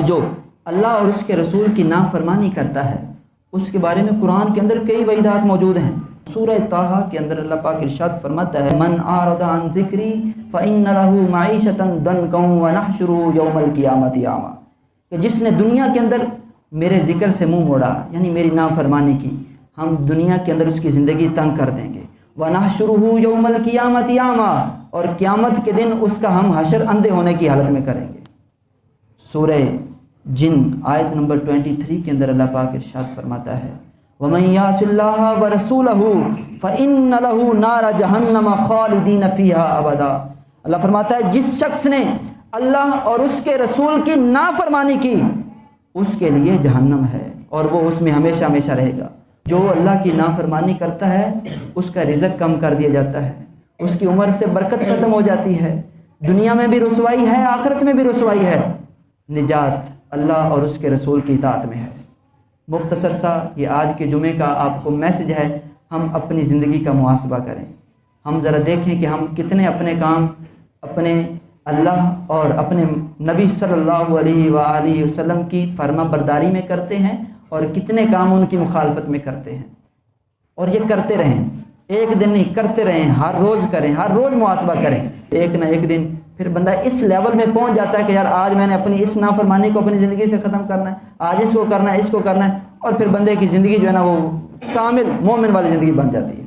جو اللہ اور اس کے رسول کی نافرمانی کرتا ہے اس کے بارے میں قرآن کے اندر کئی وعیدات موجود ہیں۔ سورہ طٰہٰ کے اندر اللہ پاک ارشاد فرماتا ہے من اعرض عن ذکری فإن له معیشۃ ضنکا ونحشرہ یوم القیامۃ اعمیٰ، کہ جس نے دنیا کے اندر میرے ذکر سے منہ موڑا یعنی میری نافرمانی کی، ہم دنیا کے اندر اس کی زندگی تنگ کر دیں گے۔ وَنَحْشُرُهُ يَوْمَ الْقِيَامَةِ أَعْمَىٰ، اور قیامت کے دن اس کا ہم حشر اندھے ہونے کی حالت میں کریں گے۔ سورہ جن آیت نمبر 23 کے اندر اللہ پاک ارشاد فرماتا ہے وَمَن يَعْصِ اللَّهَ وَرَسُولَهُ فَإِنَّ لَهُ نَارَ جَهَنَّمَ خَالِدِينَ فِيهَا أَبَدًا۔ اللہ فرماتا ہے جس شخص نے اللہ اور اس کے رسول کی نافرمانی کی اس کے لیے جہنم ہے اور وہ اس میں ہمیشہ ہمیشہ رہے گا۔ جو اللہ کی نافرمانی کرتا ہے اس کا رزق کم کر دیا جاتا ہے، اس کی عمر سے برکت ختم ہو جاتی ہے، دنیا میں بھی رسوائی ہے، آخرت میں بھی رسوائی ہے۔ نجات اللہ اور اس کے رسول کی اطاعت میں ہے۔ مختصر سا یہ آج کے جمعے کا آپ کو میسج ہے، ہم اپنی زندگی کا محاسبہ کریں، ہم ذرا دیکھیں کہ ہم کتنے اپنے کام اپنے اللہ اور اپنے نبی صلی اللہ علیہ وآلہ وسلم کی فرما برداری میں کرتے ہیں اور کتنے کام ان کی مخالفت میں کرتے ہیں، اور یہ کرتے رہیں، ایک دن نہیں کرتے رہیں، ہر روز کریں، ہر روز محاسبہ کریں۔ ایک نہ ایک دن پھر بندہ اس لیول میں پہنچ جاتا ہے کہ یار آج میں نے اپنی اس نافرمانی کو اپنی زندگی سے ختم کرنا ہے، آج اس کو کرنا ہے، اس کو کرنا ہے، اور پھر بندے کی زندگی جو ہے نا وہ کامل مومن والی زندگی بن جاتی ہے۔